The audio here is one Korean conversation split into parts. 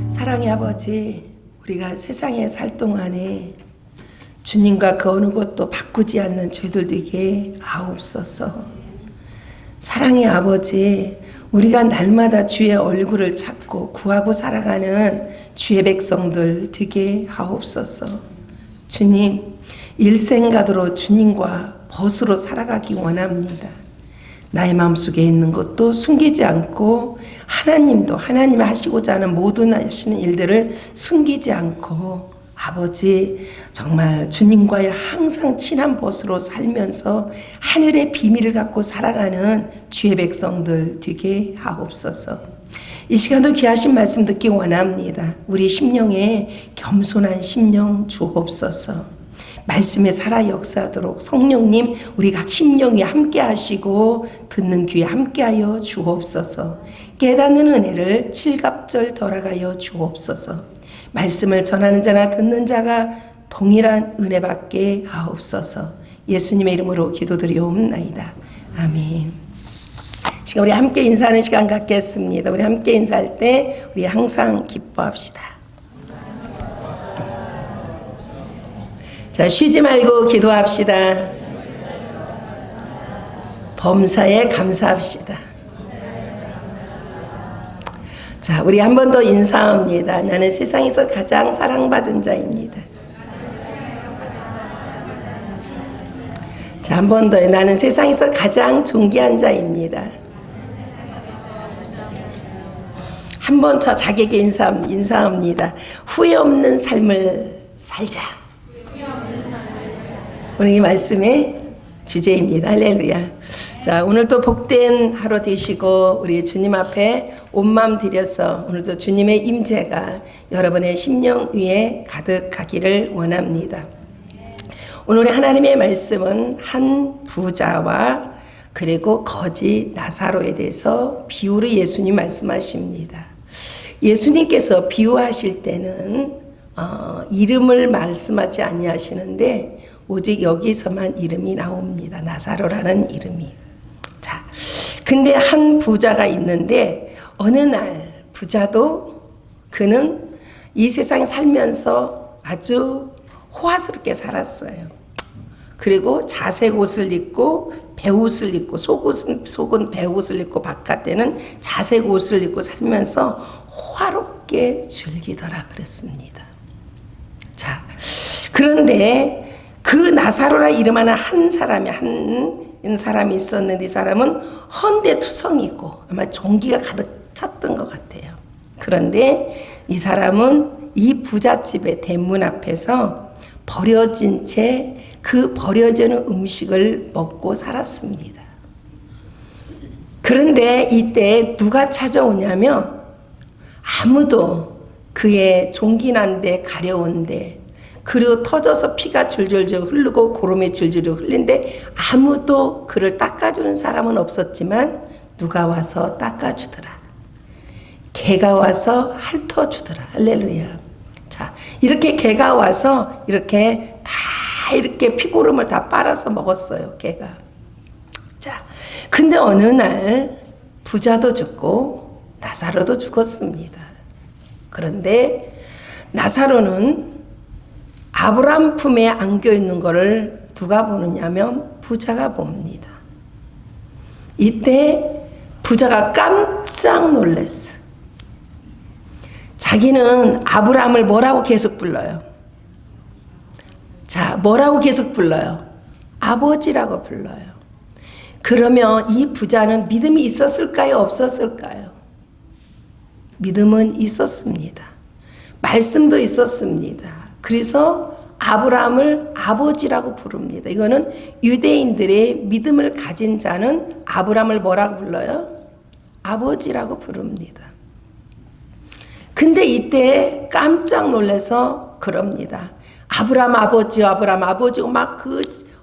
사랑의 아버지, 우리가 세상에 살 동안에 주님과 그 어느 것도 바꾸지 않는 저희들 되게 하옵소서. 사랑의 아버지, 우리가 날마다 주의 얼굴을 찾고 구하고 살아가는 주의 백성들 되게 하옵소서. 주님, 일생가도록 주님과 벗으로 살아가기 원합니다. 나의 마음속에 있는 것도 숨기지 않고 하나님도 하나님이 하시고자 하는 모든 하시는 일들을 숨기지 않고 아버지 정말 주님과의 항상 친한 벗으로 살면서 하늘의 비밀을 갖고 살아가는 주의 백성들 되게 하옵소서. 이 시간도 귀하신 말씀 듣기 원합니다. 우리 심령에 겸손한 심령 주옵소서. 말씀에 살아 역사하도록 성령님 우리 각 심령 위에 함께 하시고 듣는 귀에 함께하여 주옵소서. 깨닫는 은혜를 칠갑절 덜어가여 주옵소서. 말씀을 전하는 자나 듣는 자가 동일한 은혜 받게 하옵소서. 예수님의 이름으로 기도드리옵나이다. 아멘. 시간 우리 함께 인사하는 시간 갖겠습니다. 우리 함께 인사할 때 우리 항상 기뻐합시다. 자, 쉬지 말고 기도합시다. 범사에 감사합시다. 자, 우리 한 번 더 인사합니다. 나는 세상에서 가장 사랑받은 자입니다. 자, 한 번 더. 나는 세상에서 가장 존귀한 자입니다. 한 번 더 자기에게 인사합니다. 후회 없는 삶을 살자. 오늘 이 말씀의 주제입니다. 할렐루야. 자, 오늘도 복된 하루 되시고 우리 주님 앞에 온 마음 드려서 오늘도 주님의 임재가 여러분의 심령 위에 가득하기를 원합니다. 오늘의 하나님의 말씀은 한 부자와 그리고 거지 나사로에 대해서 비유를 예수님 말씀하십니다. 예수님께서 비유하실 때는 이름을 말씀하지 아니하시는데 오직 여기서만 이름이 나옵니다. 나사로라는 이름이. 자, 근데 한 부자가 있는데 어느 날 부자도 그는 이 세상에 살면서 아주 호화스럽게 살았어요. 그리고 자색 옷을 입고 배옷을 입고 속은 배옷을 입고 바깥에는 자색 옷을 입고 살면서 호화롭게 즐기더라 그랬습니다. 자, 그런데 그 나사로라 이름하는 한 사람이 있었는데 이 사람은 헌데투성이고 아마 종기가 가득 찼던 것 같아요. 그런데 이 사람은 이 부잣집의 대문 앞에서 버려진 채 그 버려지는 음식을 먹고 살았습니다. 그런데 이때 누가 찾아오냐면 아무도 그의 종기난데 가려운데 그리고 터져서 피가 줄줄줄 흐르고 고름이 줄줄 흘린데 아무도 그를 닦아주는 사람은 없었지만 누가 와서 닦아주더라. 개가 와서 핥아주더라. 할렐루야. 자, 이렇게 개가 와서 이렇게 피고름을 다 빨아서 먹었어요. 개가. 자, 근데 어느 날 부자도 죽고 나사로도 죽었습니다. 그런데 나사로는 아브라함 품에 안겨 있는 것을 누가 보느냐면 부자가 봅니다. 이때 부자가 깜짝 놀랐어. 자기는 아브라함을 뭐라고 계속 불러요? 자, 뭐라고 계속 불러요? 아버지라고 불러요. 그러면 이 부자는 믿음이 있었을까요? 없었을까요? 믿음은 있었습니다. 말씀도 있었습니다. 그래서 아브라함을 아버지라고 부릅니다. 이거는 유대인들의 믿음을 가진 자는 아브라함을 뭐라고 불러요? 아버지라고 부릅니다. 근데 이때 깜짝 놀라서 그럽니다. 아브라함 아버지요, 아브라함 아버지요. 막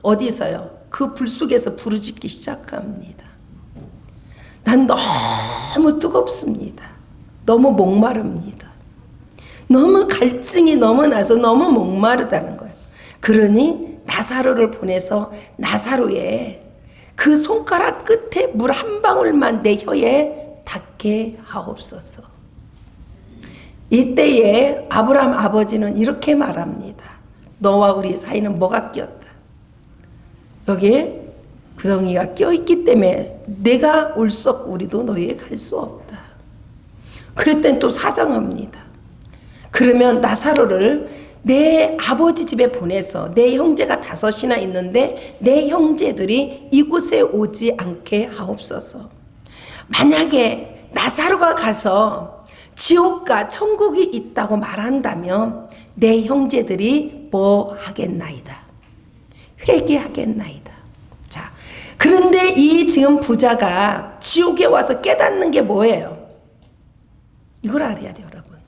어디서요? 그 불 속에서 부르짖기 시작합니다. 난 너무 뜨겁습니다. 너무 목마릅니다. 너무 갈증이 너무 나서 너무 목마르다는 거예요. 그러니 나사로를 보내서 나사로의 그 손가락 끝에 물 한 방울만 내 혀에 닿게 하옵소서. 이때에 아브라함 아버지는 이렇게 말합니다. 너와 우리 사이는 뭐가 끼었다. 여기에 구덩이가 껴있기 때문에 내가 올 수 없고 우리도 너희에 갈 수 없다. 그랬더니 또 사정합니다. 그러면 나사로를 내 아버지 집에 보내서 내 형제가 5이나 있는데 내 형제들이 이곳에 오지 않게 하옵소서. 만약에 나사로가 가서 지옥과 천국이 있다고 말한다면 내 형제들이 뭐 하겠나이다. 회개하겠나이다. 자, 그런데 이 지금 부자가 지옥에 와서 깨닫는 게 뭐예요? 이걸 알아야 돼요, 여러분.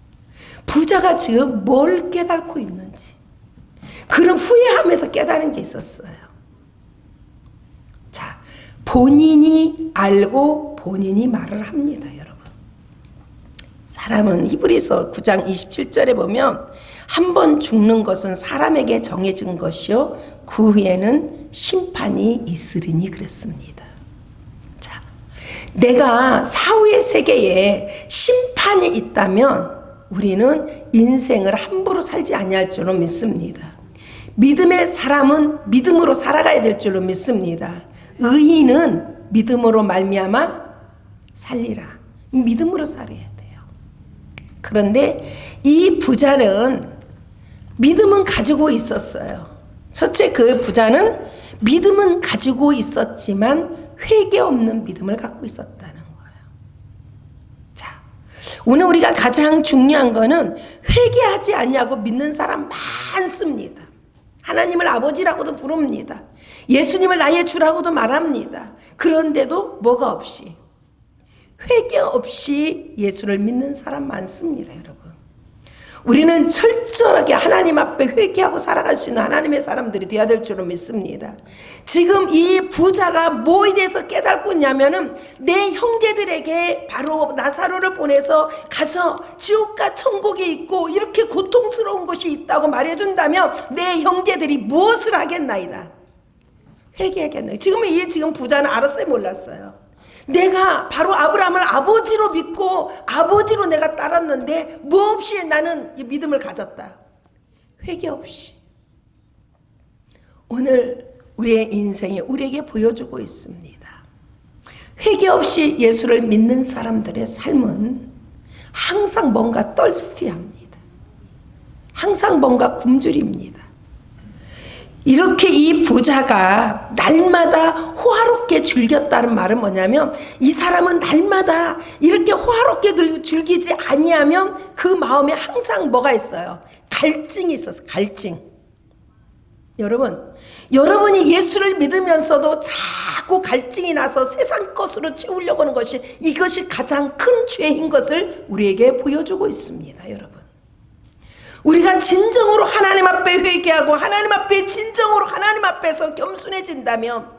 부자가 지금 뭘 깨닫고 있는지. 그런 후회하면서 깨달은 게 있었어요. 자, 본인이 알고 본인이 말을 합니다, 여러분. 사람은 히브리서 9장 27절에 보면 한 번 죽는 것은 사람에게 정해진 것이요 그 후에는 심판이 있으리니 그랬습니다. 자, 내가 사후의 세계에 심판이 있다면 우리는 인생을 함부로 살지 아니할 줄로 믿습니다. 믿음의 사람은 믿음으로 살아가야 될 줄로 믿습니다. 의인은 믿음으로 말미암아 살리라. 믿음으로 살아야 돼요. 그런데 이 부자는 믿음은 가지고 있었어요. 첫째, 그 부자는 믿음은 가지고 있었지만 회개 없는 믿음을 갖고 있었다는 거예요. 자, 오늘 우리가 가장 중요한 거는 회개하지 않냐고 믿는 사람 많습니다. 하나님을 아버지라고도 부릅니다. 예수님을 나의 주라고도 말합니다. 그런데도 뭐가 없이, 회개 없이 예수를 믿는 사람 많습니다, 여러분. 우리는 철저하게 하나님 앞에 회개하고 살아갈 수 있는 하나님의 사람들이 되어야 될 줄로 믿습니다. 지금 이 부자가 뭐에 대해서 깨닫고 있냐면은 내 형제들에게 바로 나사로를 보내서 가서 지옥과 천국이 있고 이렇게 고통스러운 곳이 있다고 말해준다면 내 형제들이 무엇을 하겠나이다. 회개하겠나요? 지금 부자는 알았어요, 몰랐어요? 내가 바로 아브라함을 아버지로 믿고 아버지로 내가 따랐는데 뭐 없이 나는 이 믿음을 가졌다. 회개 없이. 오늘 우리의 인생이 우리에게 보여주고 있습니다. 회개 없이 예수를 믿는 사람들의 삶은 항상 뭔가 떨스티합니다. 항상 뭔가 굶주립니다. 이렇게 이 부자가 날마다 호화롭게 즐겼다는 말은 뭐냐면 이 사람은 날마다 이렇게 호화롭게 즐기지 아니하면 그 마음에 항상 뭐가 있어요? 갈증이 있었어요. 갈증. 여러분이 예수를 믿으면서도 자꾸 갈증이 나서 세상 것으로 채우려고 하는 이것이 가장 큰 죄인 것을 우리에게 보여주고 있습니다, 여러분. 우리가 진정으로 하나님 앞에 회개하고 하나님 앞에 진정으로 하나님 앞에서 겸손해진다면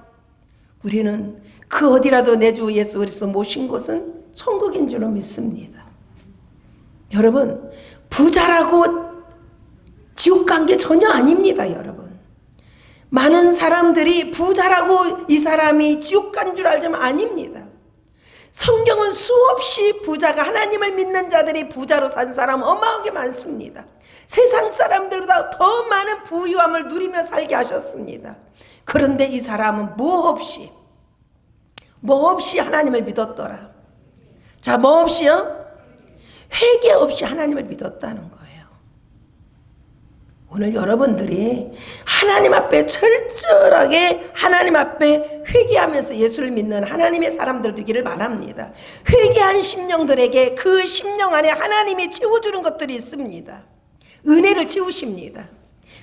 우리는 그 어디라도 내 주 예수 그리스도 모신 곳은 천국인 줄로 믿습니다. 여러분, 부자라고 지옥 간 게 전혀 아닙니다, 여러분. 많은 사람들이 부자라고 이 사람이 지옥 간 줄 알지만 아닙니다. 성경은 수없이 부자가 하나님을 믿는 자들이 부자로 산 사람 어마어마하게 많습니다. 세상 사람들보다 더 많은 부유함을 누리며 살게 하셨습니다. 그런데 이 사람은 뭐 없이 하나님을 믿었더라. 자, 뭐 없이요? 회개 없이 하나님을 믿었다는 거예요. 오늘 여러분들이 하나님 앞에 철저하게 하나님 앞에 회개하면서 예수를 믿는 하나님의 사람들 되기를 바랍니다. 회개한 심령들에게 그 심령 안에 하나님이 채워주는 것들이 있습니다. 은혜를 채우십니다.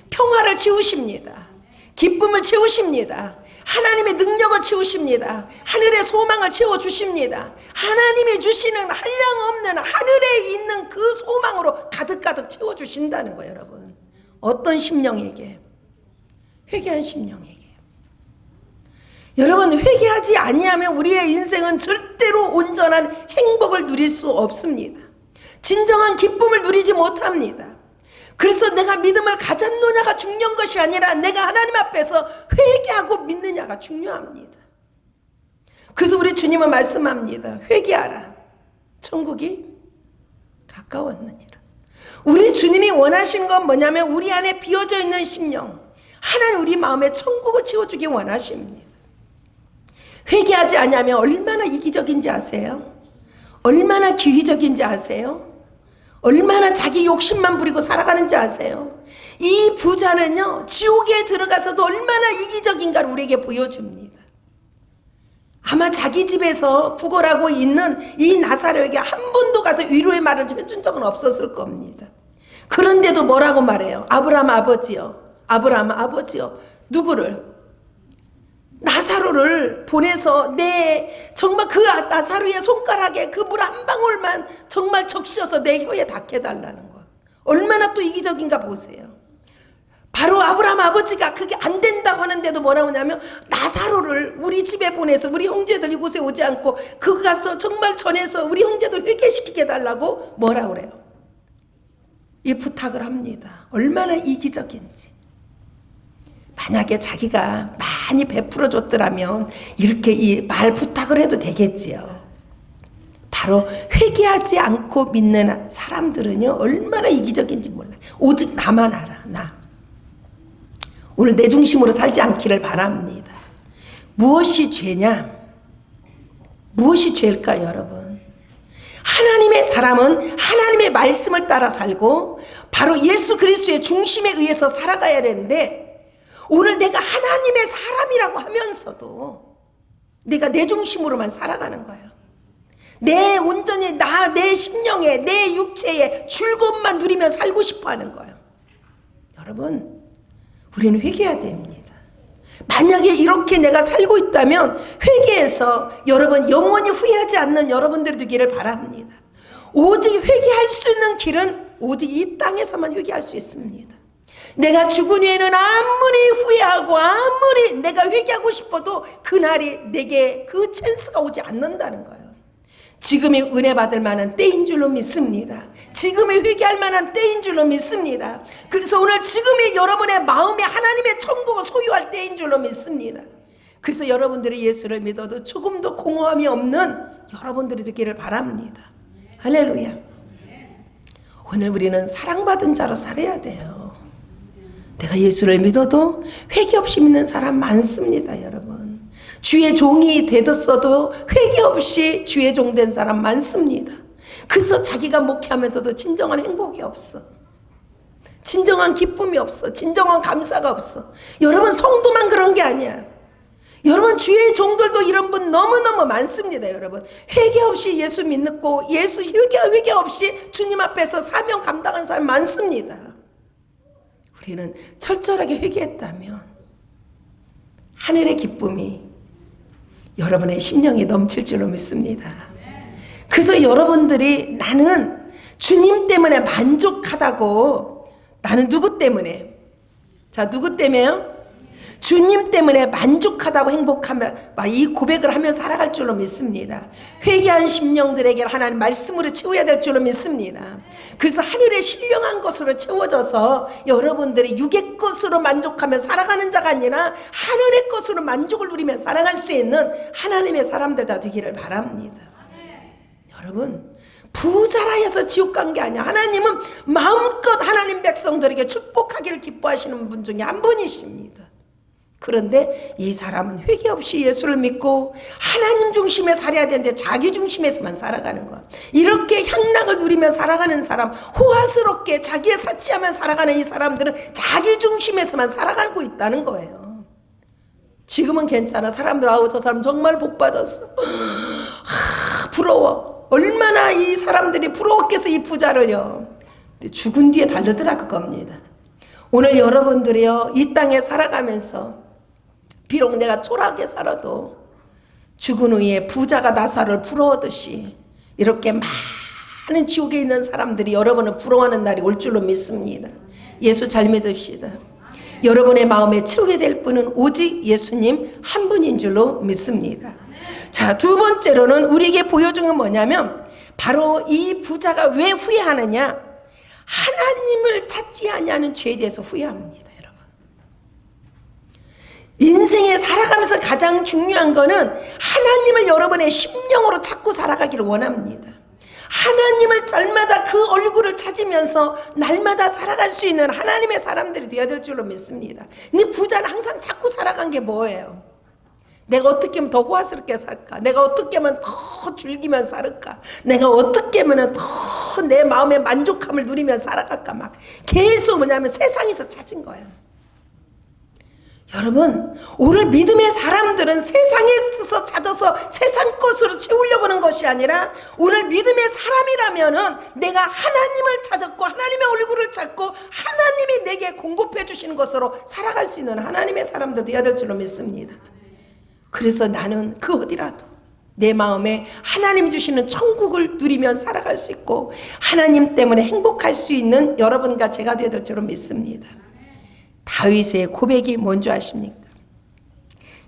평화를 채우십니다. 기쁨을 채우십니다. 하나님의 능력을 채우십니다. 하늘의 소망을 채워주십니다. 하나님이 주시는 한량없는 하늘에 있는 그 소망으로 가득가득 채워주신다는 거예요, 여러분. 어떤 심령에게? 회개한 심령에게. 여러분, 회개하지 아니하면 우리의 인생은 절대로 온전한 행복을 누릴 수 없습니다. 진정한 기쁨을 누리지 못합니다. 그래서 내가 믿음을 가졌느냐가 중요한 것이 아니라 내가 하나님 앞에서 회개하고 믿느냐가 중요합니다. 그래서 우리 주님은 말씀합니다. 회개하라. 천국이 가까웠느니라. 우리 주님이 원하시는 건 뭐냐면 우리 안에 비어져 있는 심령, 하나님 우리 마음에 천국을 채워주기 원하십니다. 회개하지 않으면 얼마나 이기적인지 아세요? 얼마나 기회적인지 아세요? 얼마나 자기 욕심만 부리고 살아가는지 아세요? 이 부자는요, 지옥에 들어가서도 얼마나 이기적인가를 우리에게 보여줍니다. 아마 자기 집에서 구걸하고 있는 이 나사로에게 한 번도 가서 위로의 말을 해준 적은 없었을 겁니다. 그런데도 뭐라고 말해요? 아브라함 아버지요. 아브라함 아버지요. 누구를? 나사로를 보내서 정말 그 나사로의 손가락에 그 물 한 방울만 정말 적셔서 내 혀에 닿게 해달라는 거. 얼마나 또 이기적인가 보세요. 바로 아브라함 아버지가 그게 안 된다고 하는데도 뭐라고 하냐면 나사로를 우리 집에 보내서 우리 형제들 이곳에 오지 않고 그 가서 정말 전해서 우리 형제들 회개시키게 해달라고 뭐라고 그래요? 이 부탁을 합니다. 얼마나 이기적인지. 만약에 자기가 많이 베풀어 줬더라면 이렇게 이 말 부탁을 해도 되겠지요. 바로 회개하지 않고 믿는 사람들은요, 얼마나 이기적인지 몰라요. 오직 나만 알아, 나. 오늘 내 중심으로 살지 않기를 바랍니다. 무엇이 죄냐? 무엇이 죄일까요, 여러분? 하나님의 사람은 하나님의 말씀을 따라 살고 바로 예수 그리스도의 중심에 의해서 살아가야 되는데, 오늘 내가 하나님의 사람이라고 하면서도 내가 내 중심으로만 살아가는 거예요. 내 온전히 내 심령에, 내 육체에 즐거움만 누리며 살고 싶어 하는 거예요. 여러분, 우리는 회개해야 됩니다. 만약에 이렇게 내가 살고 있다면 회개해서 여러분 영원히 후회하지 않는 여러분들이 되기를 바랍니다. 오직 회개할 수 있는 길은 오직 이 땅에서만 회개할 수 있습니다. 내가 죽은 후에는 아무리 후회하고 아무리 내가 회개하고 싶어도 그날이 내게 그 찬스가 오지 않는다는 거예요. 지금이 은혜 받을 만한 때인 줄로 믿습니다. 지금이 회개할 만한 때인 줄로 믿습니다. 그래서 오늘 지금이 여러분의 마음에 하나님의 천국을 소유할 때인 줄로 믿습니다. 그래서 여러분들이 예수를 믿어도 조금도 공허함이 없는 여러분들이 되기를 바랍니다. 할렐루야. 오늘 우리는 사랑받은 자로 살아야 돼요. 내가 예수를 믿어도 회개 없이 믿는 사람 많습니다, 여러분. 주의 종이 되었어도 회개 없이 주의 종 된 사람 많습니다. 그래서 자기가 목회하면서도 진정한 행복이 없어. 진정한 기쁨이 없어. 진정한 감사가 없어. 여러분, 성도만 그런 게 아니야. 여러분, 주의 종들도 이런 분 너무너무 많습니다, 여러분. 회개 없이 예수 믿고 회개 없이 주님 앞에서 사명 감당하는 사람 많습니다. 우리는 철저하게 회개했다면 하늘의 기쁨이 여러분의 심령에 넘칠 줄로 믿습니다. 그래서 여러분들이 나는 주님 때문에 만족하다고, 나는 누구 때문에? 자, 누구 때문에요? 주님 때문에 만족하다고 행복하며 이 고백을 하며 살아갈 줄로 믿습니다. 회개한 심령들에게 하나님 말씀으로 채워야 될 줄로 믿습니다. 그래서 하늘의 신령한 것으로 채워져서 여러분들이 육의 것으로 만족하며 살아가는 자가 아니라 하늘의 것으로 만족을 누리며 살아갈 수 있는 하나님의 사람들 다 되기를 바랍니다. 여러분, 부자라 해서 지옥 간 게 아니야. 하나님은 마음껏 하나님 백성들에게 축복하기를 기뻐하시는 분 중에 한 분이십니다. 그런데 이 사람은 회개 없이 예수를 믿고 하나님 중심에 살아야 되는데 자기 중심에서만 살아가는 거야. 이렇게 향락을 누리며 살아가는 사람, 호화스럽게 자기의 사치하며 살아가는 이 사람들은 자기 중심에서만 살아가고 있다는 거예요. 지금은 괜찮아. 사람들 아우 저 사람 정말 복 받았어. 부러워. 얼마나 이 사람들이 부러웠겠어 이 부자를요. 근데 죽은 뒤에 다르더라 그겁니다. 오늘 여러분들이요 이 땅에 살아가면서 비록 내가 초라하게 살아도 죽은 후에 부자가 나사로를 부러워하듯이 이렇게 많은 지옥에 있는 사람들이 여러분을 부러워하는 날이 올 줄로 믿습니다. 예수 잘 믿읍시다. 여러분의 마음에 채우게 될 분은 오직 예수님 한 분인 줄로 믿습니다. 자, 두 번째로는 우리에게 보여준 건 뭐냐면 바로 이 부자가 왜 후회하느냐, 하나님을 찾지 아니하는 죄에 대해서 후회합니다. 여러분, 인생에 살아가면서 가장 중요한 거는 하나님을 여러분의 심령으로 찾고 살아가기를 원합니다. 하나님을 날마다 그 얼굴을 찾으면서 날마다 살아갈 수 있는 하나님의 사람들이 되어야 될 줄로 믿습니다. 근데 부자는 항상 찾고 살아간 게 뭐예요? 내가 어떻게 하면 더 호화스럽게 살까? 내가 어떻게 하면 더 즐기면 살을까? 내가 어떻게 하면 더 내 마음의 만족함을 누리며 살아갈까? 막 계속 뭐냐면 세상에서 찾은 거예요. 여러분, 오늘 믿음의 사람들은 세상에서 찾아서 세상 것으로 채우려고 하는 것이 아니라 오늘 믿음의 사람이라면은 내가 하나님을 찾았고 하나님의 얼굴을 찾고 하나님이 내게 공급해 주시는 것으로 살아갈 수 있는 하나님의 사람도 되어야 될 줄로 믿습니다. 그래서 나는 그 어디라도 내 마음에 하나님이 주시는 천국을 누리며 살아갈 수 있고 하나님 때문에 행복할 수 있는 여러분과 제가 되어야 될 줄로 믿습니다. 다윗의 고백이 뭔지 아십니까?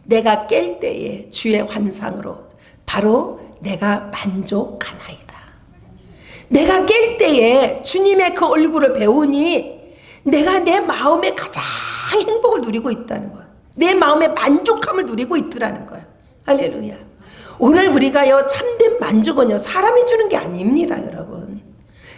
내가 깰 때에 주의 환상으로 바로 내가 만족하나이다. 내가 깰 때에 주님의 그 얼굴을 배우니 내가 내 마음에 가장 행복을 누리고 있다는 거야. 내 마음의 만족함을 누리고 있더라는 거야. 할렐루야. 오늘 우리가요 참된 만족은요 사람이 주는 게 아닙니다. 여러분,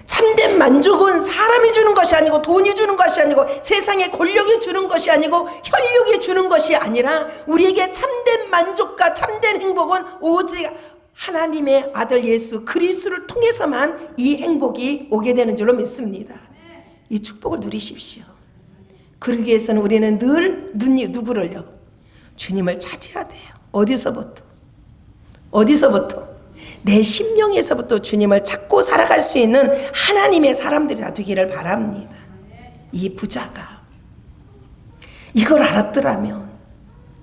참된 만족은 사람이 주는 것이 아니고 돈이 주는 것이 아니고 세상의 권력이 주는 것이 아니고 혈육이 주는 것이 아니라 우리에게 참된 만족과 참된 행복은 오직 하나님의 아들 예수 그리스도를 통해서만 이 행복이 오게 되는 줄로 믿습니다. 이 축복을 누리십시오. 그러기 위해서는 우리는 늘 누구를요? 주님을 찾아야 돼요. 어디서부터? 내 심령에서부터 주님을 찾고 살아갈 수 있는 하나님의 사람들이 다 되기를 바랍니다. 이 부자가 이걸 알았더라면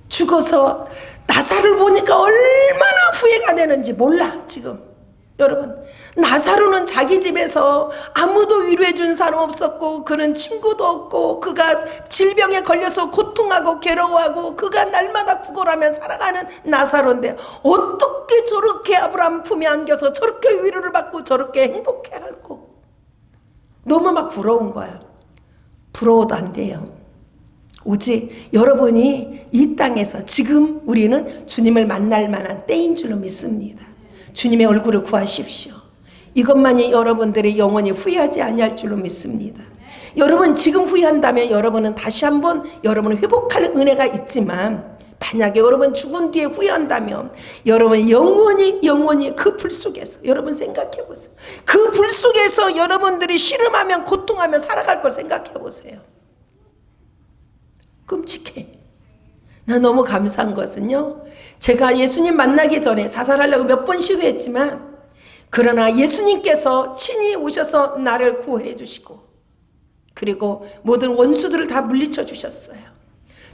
죽어서 나사로를 보니까 얼마나 후회가 되는지 몰라. 지금 여러분, 나사로는 자기 집에서 아무도 위로해 준 사람 없었고 그는 친구도 없고 그가 질병에 걸려서 고통하고 괴로워하고 그가 날마다 구걸하며 살아가는 나사로인데 어떻게 저렇게 아브라함 품에 안겨서 저렇게 위로를 받고 저렇게 행복해 할고 너무 막 부러운 거야. 부러워도 안 돼요. 오직 여러분이 이 땅에서 지금 우리는 주님을 만날 만한 때인 줄로 믿습니다. 주님의 얼굴을 구하십시오. 이것만이 여러분들의 영원히 후회하지 아니할 줄로 믿습니다. 여러분 지금 후회한다면 여러분은 다시 한번 여러분을 회복할 은혜가 있지만 만약에 여러분 죽은 뒤에 후회한다면 여러분 영원히 그 불 속에서 여러분 생각해 보세요. 그 불 속에서 여러분들이 씨름하며 고통하며 살아갈 걸 생각해 보세요. 끔찍해. 나 너무 감사한 것은요, 제가 예수님 만나기 전에 자살하려고 몇 번 시도했지만 그러나 예수님께서 친히 오셔서 나를 구원해 주시고 그리고 모든 원수들을 다 물리쳐 주셨어요.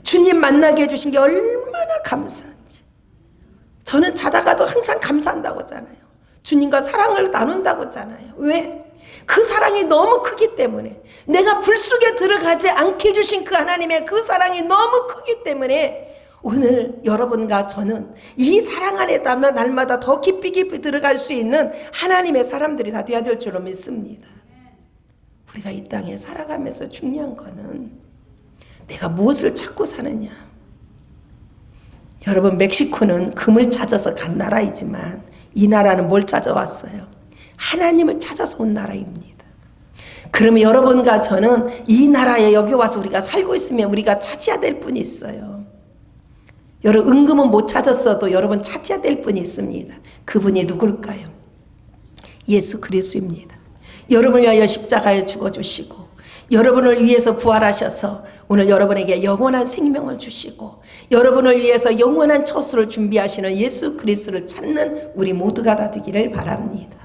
주님 만나게 해주신 게 얼마나 감사한지. 저는 자다가도 항상 감사한다고 하잖아요. 주님과 사랑을 나눈다고 하잖아요. 왜? 그 사랑이 너무 크기 때문에, 내가 불 속에 들어가지 않게 해주신 그 하나님의 그 사랑이 너무 크기 때문에 오늘 여러분과 저는 이 사랑 안에 담아 날마다 더 깊이 들어갈 수 있는 하나님의 사람들이 다 되어야 될 줄로 믿습니다. 우리가 이 땅에 살아가면서 중요한 거는 내가 무엇을 찾고 사느냐. 여러분, 멕시코는 금을 찾아서 간 나라이지만 이 나라는 뭘 찾아왔어요? 하나님을 찾아서 온 나라입니다. 그러면 여러분과 저는 이 나라에 여기 와서 우리가 살고 있으면 우리가 찾아야 될 분이 있어요. 여러분 은금은 못 찾았어도 여러분 찾아야 될 분이 있습니다. 그분이 누굴까요? 예수 그리스도입니다. 여러분을 위하여 십자가에 죽어주시고 여러분을 위해서 부활하셔서 오늘 여러분에게 영원한 생명을 주시고 여러분을 위해서 영원한 처소를 준비하시는 예수 그리스도를 찾는 우리 모두가 다 되기를 바랍니다.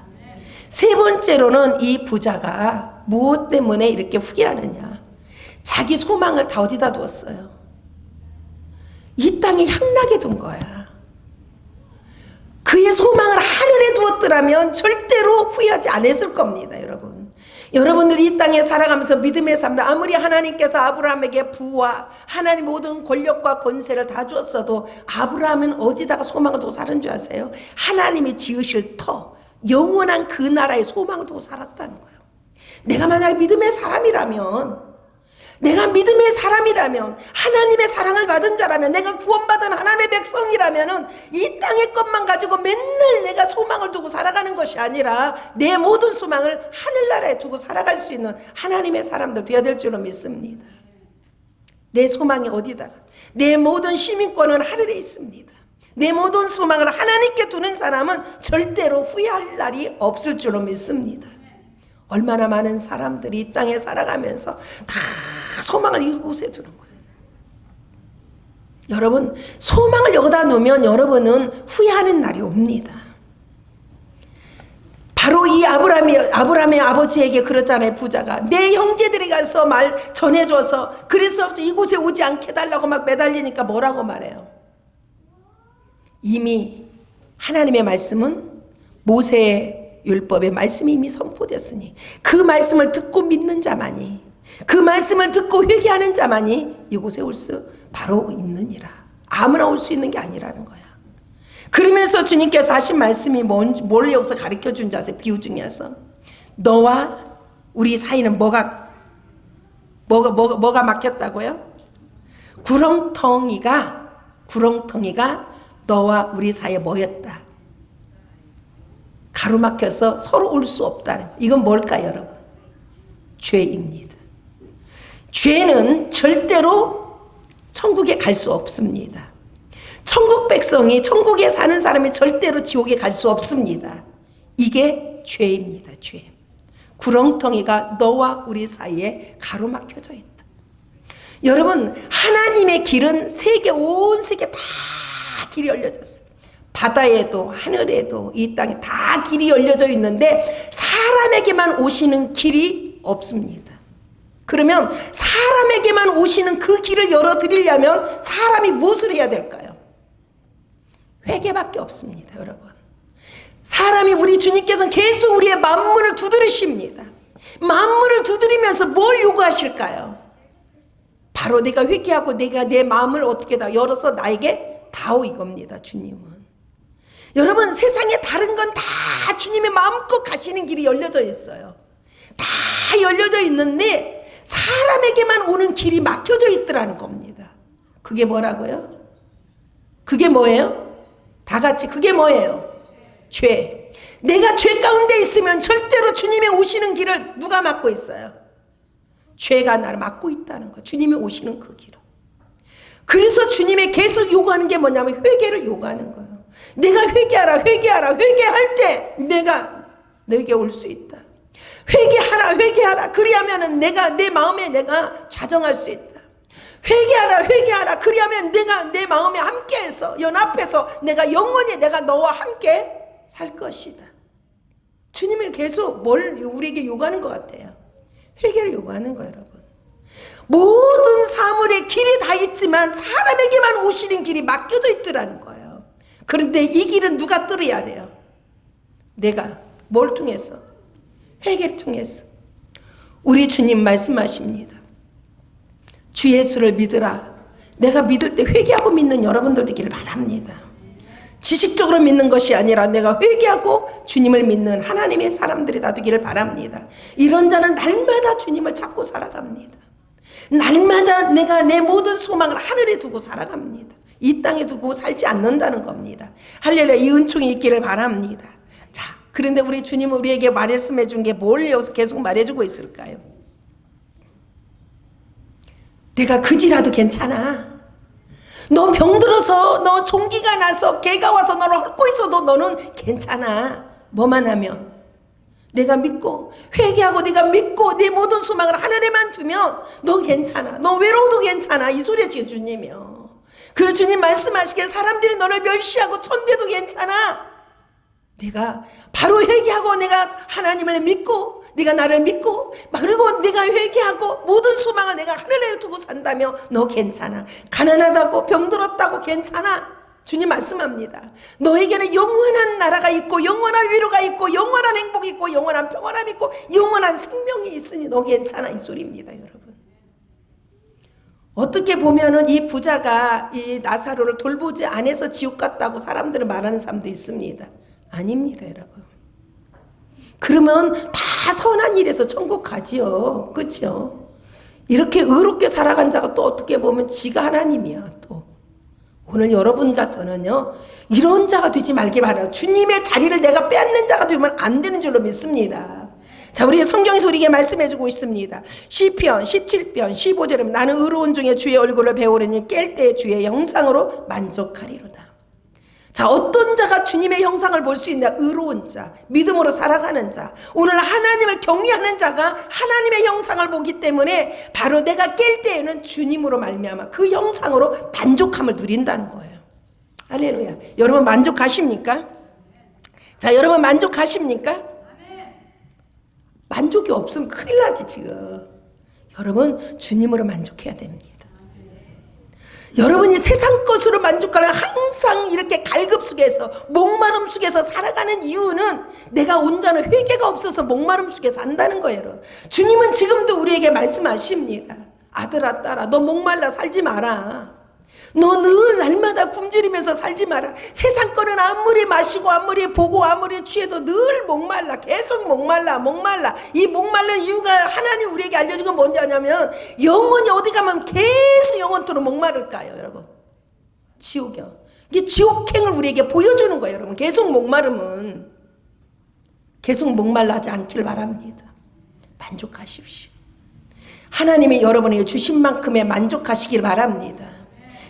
세 번째로는 이 부자가 무엇 때문에 이렇게 후회하느냐. 자기 소망을 다 어디다 두었어요? 이 땅에 향락에 둔 거야. 그의 소망을 하늘에 두었더라면 절대로 후회하지 않았을 겁니다. 여러분들이 이 땅에 살아가면서 믿음의 삶, 아무리 하나님께서 아브라함에게 부와 하나님 모든 권력과 권세를 다 주었어도 아브라함은 어디다가 소망을 두고 사는 줄 아세요? 하나님이 지으실 터, 영원한 그 나라에 소망을 두고 살았다는 거예요. 내가 만약 믿음의 사람이라면, 하나님의 사랑을 받은 자라면, 내가 구원받은 하나님의 백성이라면 이 땅의 것만 가지고 맨날 내가 소망을 두고 살아가는 것이 아니라 내 모든 소망을 하늘나라에 두고 살아갈 수 있는 하나님의 사람들 되어야 될 줄로 믿습니다. 내 소망이 어디다가? 내 모든 시민권은 하늘에 있습니다. 내 모든 소망을 하나님께 두는 사람은 절대로 후회할 날이 없을 줄로 믿습니다. 얼마나 많은 사람들이 이 땅에 살아가면서 다 소망을 이곳에 두는 거예요. 여러분, 소망을 여기다 놓으면 여러분은 후회하는 날이 옵니다. 바로 이 아브라함의 아버지에게 그랬잖아요. 부자가 내 형제들이 가서 말 전해줘서 그래서 이곳에 오지 않게 해달라고 막 매달리니까 뭐라고 말해요? 이미 하나님의 말씀은 모세의 율법의 말씀이 이미 선포되었으니 그 말씀을 듣고 믿는 자만이, 그 말씀을 듣고 회개하는 자만이 이곳에 올 수 바로 있느니라. 아무나 올 수 있는 게 아니라는 거야. 그러면서 주님께서 하신 말씀이 뭘 여기서 가르쳐 준 줄 아세요? 비유 중에서 너와 우리 사이는 뭐가 막혔다고요? 구렁텅이가 너와 우리 사이에 뭐였다? 가로막혀서 서로 올 수 없다는 거예요. 이건 뭘까요, 여러분? 죄입니다. 죄는 절대로 천국에 갈 수 없습니다. 천국 백성이, 천국에 사는 사람이 절대로 지옥에 갈 수 없습니다. 이게 죄입니다. 죄. 구렁텅이가 너와 우리 사이에 가로막혀져 있다. 여러분, 하나님의 길은 온 세계 다 길이 열려졌어요. 바다에도 하늘에도 이 땅에 다 길이 열려져 있는데 사람에게만 오시는 길이 없습니다. 그러면 사람에게만 오시는 그 길을 열어드리려면 사람이 무엇을 해야 될까요? 회개밖에 없습니다. 여러분, 사람이, 우리 주님께서는 계속 우리의 만문을 두드리십니다. 만문을 두드리면서 뭘 요구하실까요? 바로 내가 회개하고 내가 내 마음을 어떻게 다 열어서 나에게 다오, 이겁니다. 주님은. 여러분, 세상에 다른 건 다 주님의 마음껏 가시는 길이 열려져 있어요. 다 열려져 있는데 사람에게만 오는 길이 막혀져 있더라는 겁니다. 그게 뭐라고요? 그게 뭐예요? 다 같이 그게 뭐예요? 죄. 내가 죄 가운데 있으면 절대로 주님의 오시는 길을 누가 막고 있어요? 죄가 나를 막고 있다는 거. 주님이 오시는 그 길을. 그래서 주님이 계속 요구하는 게 뭐냐면 회개를 요구하는 거예요. 내가 회개하라. 회개할 때 내가 너에게 올 수 있다. 회개하라. 그리하면 내가 내 마음에 내가 자정할 수 있다. 회개하라. 그리하면 내가 내 마음에 함께해서 연합해서 내가 영원히 내가 너와 함께 살 것이다. 주님은 계속 뭘 우리에게 요구하는 것 같아요? 회개를 요구하는 거예요, 여러분. 모든 사물의 길이 다 있지만 사람에게만 오시는 길이 막혀져 있더라는 거예요. 그런데 이 길은 누가 뚫어야 돼요? 내가 뭘 통해서? 회개를 통해서. 우리 주님 말씀하십니다. 주 예수를 믿으라. 내가 믿을 때 회개하고 믿는 여러분들 되기를 바랍니다. 지식적으로 믿는 것이 아니라 내가 회개하고 주님을 믿는 하나님의 사람들이 다 되기를 바랍니다. 이런 자는 날마다 주님을 찾고 살아갑니다. 날마다 내가 내 모든 소망을 하늘에 두고 살아갑니다. 이 땅에 두고 살지 않는다는 겁니다. 할렐루야. 이 은총이 있기를 바랍니다. 자, 그런데 우리 주님은 우리에게 말씀해 준 게 뭘 여기서 계속 말해주고 있을까요? 내가 그지라도 괜찮아. 너 병들어서 너 종기가 나서 개가 와서 너를 헐고 있어도 너는 괜찮아. 뭐만 하면 내가 믿고 회개하고 네가 믿고 네 모든 소망을 하늘에만 두면 너 괜찮아. 너 외로워도 괜찮아. 이 소리야 지금 주님이요. 그리고 주님 말씀하시길 사람들이 너를 멸시하고 천대도 괜찮아. 네가 바로 회개하고 내가 하나님을 믿고 네가 나를 믿고 그리고 네가 회개하고 모든 소망을 내가 하늘에 두고 산다며 너 괜찮아. 가난하다고 병들었다고 괜찮아. 주님 말씀합니다. 너에게는 영원한 나라가 있고 영원한 위로가 있고 영원한 행복이 있고 영원한 평안함이 있고 영원한 생명이 있으니 너 괜찮아. 이 소리입니다 여러분. 어떻게 보면은 이 부자가 이 나사로를 돌보지 않아서 지옥 갔다고 사람들은 말하는 사람도 있습니다. 아닙니다 여러분. 그러면 다 선한 일에서 천국 가지요. 그렇죠? 이렇게 의롭게 살아간 자가 또 어떻게 보면 지가 하나님이야. 또 오늘 여러분과 저는요 이런 자가 되지 말길 바라요. 주님의 자리를 내가 빼앗는 자가 되면 안 되는 줄로 믿습니다. 자, 우리 성경에서 우리에게 말씀해주고 있습니다. 시편 17편 15절에 나는 의로운 중에 주의 얼굴을 배우려니 깰 때 주의 형상으로 만족하리로다. 자, 어떤 자가 주님의 형상을 볼 수 있냐? 의로운 자, 믿음으로 살아가는 자, 오늘 하나님을 경외하는 자가 하나님의 형상을 보기 때문에 바로 내가 깰 때에는 주님으로 말미암아 그 형상으로 만족함을 누린다는 거예요. 할렐루야. 여러분 만족하십니까? 자, 여러분 만족하십니까? 만족이 없으면 큰일 나지 지금. 여러분 주님으로 만족해야 됩니다. 여러분이 세상 것으로 만족하는 항상 이렇게 갈급 속에서 목마름 속에서 살아가는 이유는 내가 온전한 회개가 없어서 목마름 속에 산다는 거예요. 주님은 지금도 우리에게 말씀하십니다. 아들아 딸아 너 목말라 살지 마라. 너 늘 날마다 굶주리면서 살지 마라. 세상 거는 아무리 마시고 아무리 보고 아무리 취해도 늘 목말라. 계속 목말라. 이 목말른 이유가 하나님 우리에게 알려준 건 뭔지 아냐면 영원히 어디 가면 계속 영원토록 목마를까요 여러분? 지옥이요. 이게 지옥행을 우리에게 보여주는 거예요 여러분. 계속 목마름은 계속 목말라지 않길 바랍니다. 만족하십시오. 하나님이 여러분에게 주신 만큼의 만족하시길 바랍니다.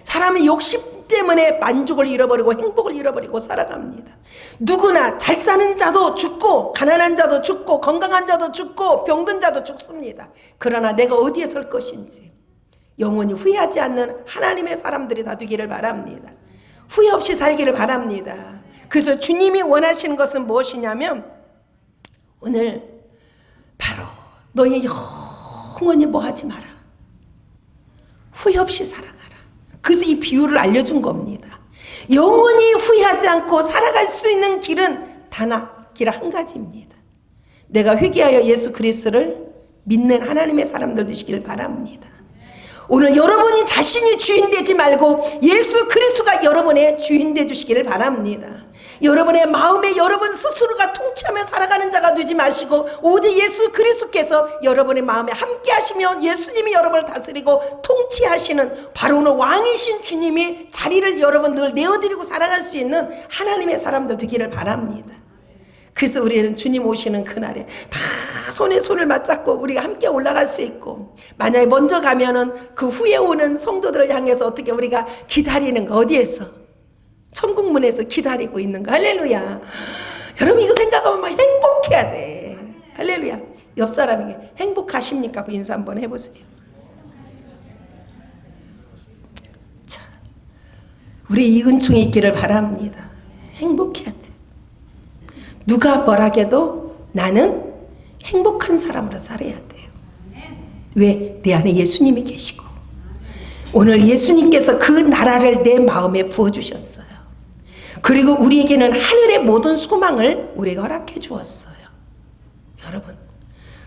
사람이 욕심 때문에 만족을 잃어버리고 행복을 잃어버리고 살아갑니다. 누구나 잘 사는 자도 죽고 가난한 자도 죽고 건강한 자도 죽고 병든 자도 죽습니다. 그러나 내가 어디에 설 것인지 영원히 후회하지 않는 하나님의 사람들이 다 되기를 바랍니다. 후회 없이 살기를 바랍니다. 그래서 주님이 원하시는 것은 무엇이냐면 오늘 바로 너희 영원히 뭐 하지 마라. 후회 없이 살아가라. 그래서 이 비유를 알려준 겁니다. 영원히 후회하지 않고 살아갈 수 있는 길은 길 한 가지입니다. 내가 회개하여 예수 그리스도를 믿는 하나님의 사람들 되시길 바랍니다. 오늘 여러분이 자신이 주인 되지 말고 예수 그리스도가 여러분의 주인 되 주시기를 바랍니다. 여러분의 마음에 여러분 스스로가 통치하며 살아가는 자가 되지 마시고 오직 예수 그리스도께서 여러분의 마음에 함께 하시며 예수님이 여러분을 다스리고 통치하시는 바로 오늘 왕이신 주님이 자리를 여러분 늘 내어드리고 살아갈 수 있는 하나님의 사람들 되기를 바랍니다. 그래서 우리는 주님 오시는 그날에 다 손에 손을 맞잡고 우리가 함께 올라갈 수 있고 만약에 먼저 가면은 그 후에 오는 성도들을 향해서 어떻게 우리가 기다리는 거 어디에서? 천국문에서 기다리고 있는 거. 할렐루야. 여러분 이거 생각하면 막 행복해야 돼. 할렐루야. 옆 사람에게 행복하십니까? 그 인사 한번 해보세요. 자, 우리 이 은총이 있기를 바랍니다. 행복해야 돼. 누가 뭐라 해도 나는 행복한 사람으로 살아야 돼요. 왜? 내 안에 예수님이 계시고 오늘 예수님께서 그 나라를 내 마음에 부어주셨어요. 그리고 우리에게는 하늘의 모든 소망을 우리에게 허락해 주었어요. 여러분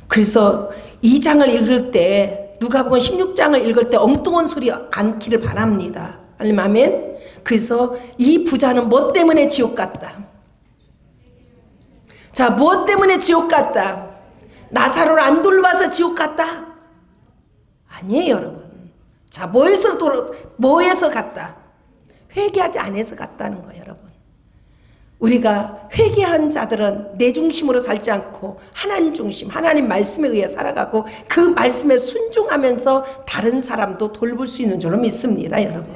그래서 이 장을 읽을 때 누가복음 16장을 읽을 때 엉뚱한 소리 않기를 바랍니다. 아멘. 그래서 이 부자는 뭐 때문에 지옥 갔다? 자, 무엇 때문에 지옥 갔다? 나사로를 안 돌봐서 지옥 갔다? 아니에요 여러분. 자, 뭐에서 갔다? 회개하지 않아서 갔다는 거예요 여러분. 우리가 회개한 자들은 내 중심으로 살지 않고 하나님 중심, 하나님 말씀에 의해 살아가고 그 말씀에 순종하면서 다른 사람도 돌볼 수 있는 줄로 믿습니다 여러분.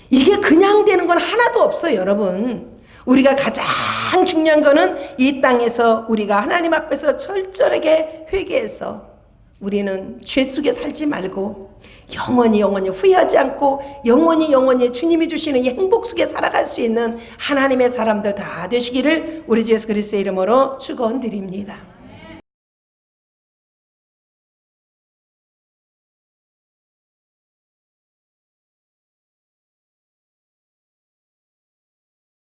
이게 그냥 되는 건 하나도 없어요, 여러분. 우리가 가장 중요한 거는 이 땅에서 우리가 하나님 앞에서 철저하게 회개해서 우리는 죄 속에 살지 말고 영원히 후회하지 않고 영원히 주님이 주시는 이 행복 속에 살아갈 수 있는 하나님의 사람들 다 되시기를 우리 주 예수 그리스도의 이름으로 축원드립니다.